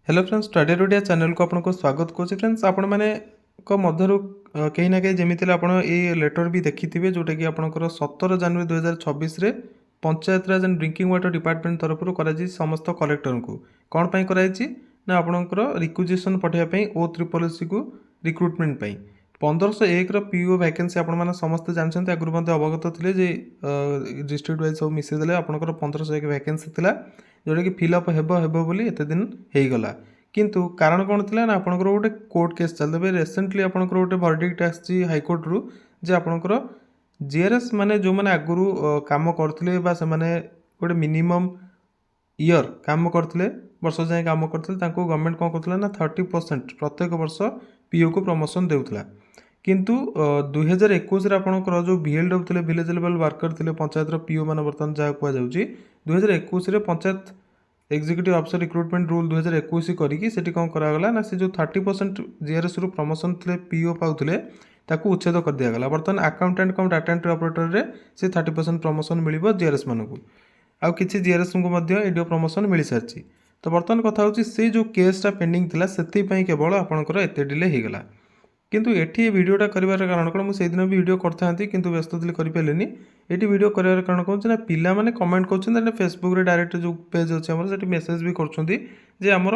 Hello friends study रोडिया channel को आपको स्वागत करुच्ची फ्रेंड्स आपण मैंने मध्य कहीं ना कहीं जमी आप लेटर भी देखिथे जोटा कि आपंकर 17 जनवरी 2026 पंचायत राज एंड ड्रिंकिंग वाटर डिपार्टमेंट तरफ कर समस्त कलेक्टर को कौन पाई कराई ना आपंकर रिक्वेजिशन पठाइबा ओ ट्रिपल को रिक्रुटमेंट 1501 पीओ वैकेंसी आपने समस्ते जानते आगुरी अवगत थे डिस्ट्रिक्ट वाइज सब मिसेदेले आपंकर 1501 वैकेंसी था जोटा कि फिलअप बोली एत दिन हो गला किंतु कारण कौन थी ना आपंकर गोटे कोर्ट केस चलते रिसेंटली आपंकर गोटे भर्डिक्ट आसी हाइकोर्ट रु जे आपंकर जीआरएस माने जो मैंने आगुरी काम करते गोटे मिनिमम इयर काम करते वर्ष जाए काम करते गवर्नमेंट कौन करता ना 30% प्रत्येक वर्ष पीओ को प्रमोशन देउथला किंतु 2021 आपंकर जो VLW थे विलेज लेवल वर्कर थे पंचायत पीओ मान बर्तमान जहाँ कहुच्छी 2021 panchayat executive officer recruitment rule 2021 करी कौन करागला ना से जो 30% जीआरएस रु प्रमोशन थे पीओ पाते ताकू उच्छेद कर दिगला बर्तमान अकाउंटेंट कम डाटा एंट्री ऑपरेटर से 30% प्रमोशन मिल जीआरएस मानक आउ कि जीआरएस को एडीओ प्रमोशन मिल सारी तो बर्तमान कथा होची से जो केसटा पेंडिंग थिला सेति पई केवल आपनकर एते डिले होगला किंतु एठी वीडियोटा करिवार कारण कोन मु सेदिन भी वीडियो करथांती किंतु व्यस्त थिले करि पेलेनी एठी वीडियो करिवार कारण कोन ना पिला माने कमेंट करछन ना फेसबुक रे डायरेक्ट जो पेज अछि हमर सेठी मेसेज भी करछंती जे हमर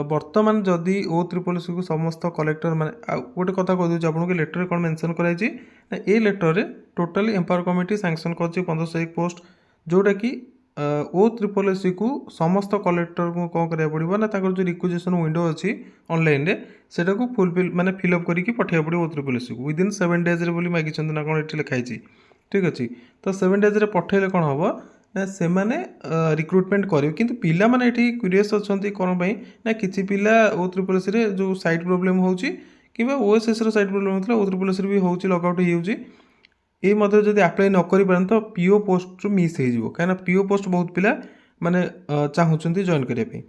वर्तमान जदि ओ ट्रिपल सी को समस्त कलेक्टर माने गोटे कथा कह दूँ आपको लेटर कौन मेंशन कराई ना ए लेटर रे टोटली एम्पावर कमिटी सैंक्शन कर 1501 पोस्ट जोटा कि ओ ट्रिपल सी को समस्त कलेक्टर को कौन करा पड़ो ना जो रिक्वेजिशन विंडो अच्छी ऑनलाइन रे सेटा को फुलफिल माने फिलअप करके पठाइबा पड़ो ओ ट्रिपल सी को विदिन 7 डेज रे बोली मागिछन ना कौन एठी लिखाई ठीक अच्छे तो 7 डेज रे पठाइले कौन हम ना से मैंने रिक्रुटमेंट करेंगे किंतु पिला माने एठी क्यूरियस अछंती कोन पई ना किछि पिला ओ ट्रिपल सी रे जो साइट प्रॉब्लम होउची किबा ओएसएस रो साइट प्रॉब्लम होतला ओ ट्रिपल सी रे भी होउची लॉकआउट ही होउची ये मध्य जब आप्लाय न करें तो पीओ पोस्ट मिस हो कहीं पीओ पोस्ट बहुत पिला माने चाहूँगी जॉइन करने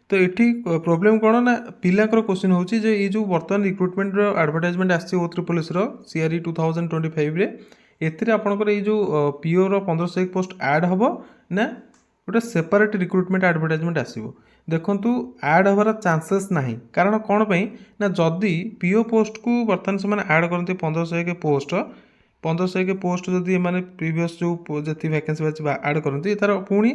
तो ये प्रोब्लेम कौन ना पिलाकर क्वेश्चन होची जे ये जो बर्तमान रिक्रुटमेंट एडवर्टाइजमेंट आसी ओ ट्रिपल एस CRE 2025 एथिरे आपनकर ये जो पीओ रो 1501 पोस्ट ऐड हम ना गोटे सेपरेट रिक्रुटमेंट एडवर्टाइजमेंट आसो देखु ऐड हबार चांसेस नहीं कारण कौन पाई ना जदि पीओ पोस्ट को बर्तमान से ऐड करते 1501 पोस्ट 1501 पोस्ट जदि मैंने प्रीवियस जो जी वैकेंसी बाची ऐड करती तार पुणी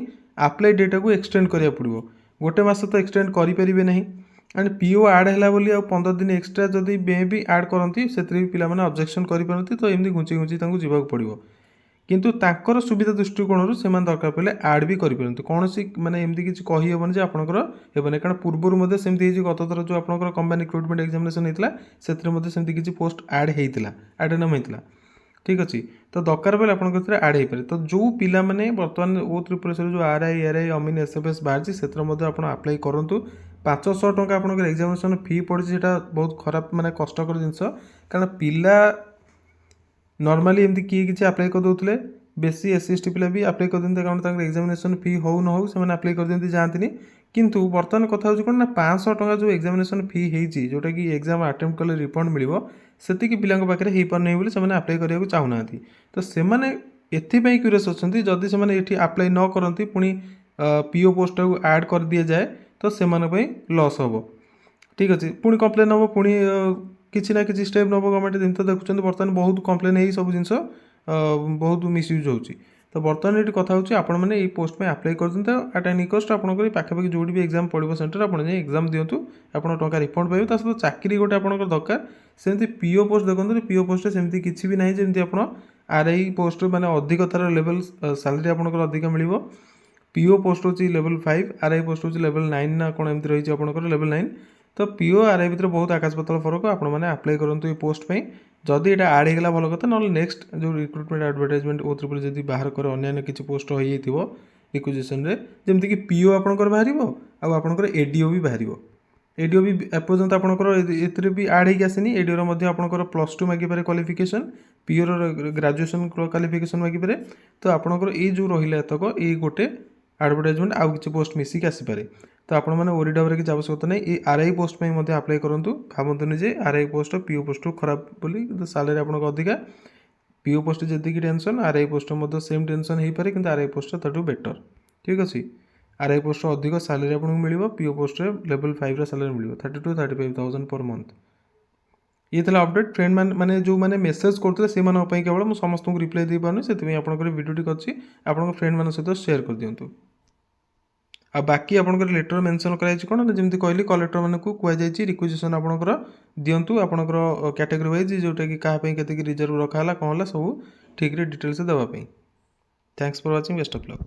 आप्लाय डेटा को एक्सटेंड करा पड़ो गोटे मास तो एक्सटेंड करेंगे ना एंड पीओ ऐड है बोली 15 दिन एक्सट्रा जदि मे भी ऐड करती से भी पिला ऑब्जेक्शन करते तो एमती घुंची घुंची जावाक पड़ो किंतु ताकर सुविधा दृष्टिकोण से दरकार पड़े ऐड भी करें कौन सी माने एमती किसी कहीहबन जे आपंकर हेबन कारण पूर्वर सेमती गत थर जो आप कंबाइन रिक्रुटमेंट एग्जामिनेशन होता से सेमती किसी पोस्ट ऐड होता एडेनम होता ठीक अच्छे तो दरकार पड़े आपंकर ऐड हो पाए तो जो पिला माने बर्तमान ओ ट्रिपल सी जो RI अमीन SFS बाहर से आप्लाय करूँ 500 टंका आपंकर एग्जामिनेशन फी पड़ी से बहुत खराब माने कष्टकर जिनस कारण पिला नॉर्मली एमती किए किसी आप्लाय कर दौले बेसी SC ST पिला भी आप्लाय कर दिखते कारण एग्जामिनेशन फी हो न हो से आप्लाय कर दिखती जाती किंतु बर्तमान कथा होची कोन ना 500 टंका जो एग्जामिनेशन फी होती जोटा कि एग्जाम अटेम्प्ट कले रिफंड मिल सेतिकी पिलांक पाखरे हो पारनै बोली से आप्लाय करिया चाहूना तो से एथिपाई क्यूरियस अच्छी जदि से ये आप्लाय न करती पुणी पीओ पोस्ट को ऐड कर दि जाए तो से लॉस हम ठीक अच्छे पुणी कम्प्लेन हम पुणी किसी ना कि स्टेप नब गवर्नमेंट दिन तो देखुं बर्तमान बहुत कम्प्लेन हो सब जिन बहुत मिसयूज होची तो बर्तमान ये कथा होची आपण मैंने ये पोस्ट में आप्लाय कर दिंतु एट एनी कस्ट आपंकर पाखापाखि जो भी एग्जाम पड़ो सेंटर आप एग्जाम दिंतु आप टंका रिफंड पाइबे सहित चाकरी गोटे आपंकर दरकार सेमती पीओ पोस्ट देखते पीओ पोस्ट सेमती किसी भी ना जमी आप RI पोस्ट माने अधिक तार लेवल सैलरी आपंकर अधिक मिल पीओ पोस्ट होची लेवल 5 RI पोस्ट होची लेवल 9 ना कौन एमती रही आपंकर लेवल 9 तो पीओ RI भितर बहुत आकाश पाताल फरक आपण मैंने आप्लाय करूँ ये पोस्ट पे जदि यहाँ ऐड होगा भल कथा ना नेक्स्ट जो रिक्रुटमेंट एडवर्टाइजमेंट ओ ट्रिपल जब बाहर कर अन्य किसी पोस्ट हो रिक्वेजिशन रे जमती कि पीओ आपंकर बाहर आपंकर एडीओ भी बाहर एडीओ भी एपर्यंत आपंकर भी ऐड होगी आसनी एडीओ आपंकर +2 मागिपारे क्वालिफिकेशन पीओ ग्रेजुएशन क्वालिफिकेशन मागिपारे तो आपंकर ये जो रहा एतक ये गोटे एडवर्टाइजमेंट आउ किसी पोस्ट मिसिक आसीपारे तो आपण मैंने ओरी डबर किसी आवश्यकता नहीं ये RI पोस्ट पर आप्लाय करूँ भावतुनि जे RI पोस्ट पीओ पोस्ट खराब बोली सालेरी आपको अधिका पीओ पोस्ट जी tension RI post same tension हो पारे कि RI पोस्ट ताठू बेटर ठीक अच्छे आरआई पोस्ट अधिक सालेरी आपको मिल पीओ पोस्ट लेवल 5 सालेरी मिल 32-35,000 पर मंथ। ये था अपडेट फ्रेंड मैंने जो मैंने मेसेज करते से केवल मुझे समस्त को रिप्लाई दे पानी से आपंकर भिडियोटी अच्छी आप फ्रेंड मान सहित सेयार कर दिंतु। आ बाकी आपंकर लेटर मेंशन कराई कौन ना जमी कहली कलेक्टर मानक कहुई रिक्वेजिशन आपंकर दिंतु आपंकर कैटेगरी वाइज जोटा कि क्या के रिजर्व रखा कौन है सब ठीक डिटेल्स देवाई। Thanks for watching best of luck.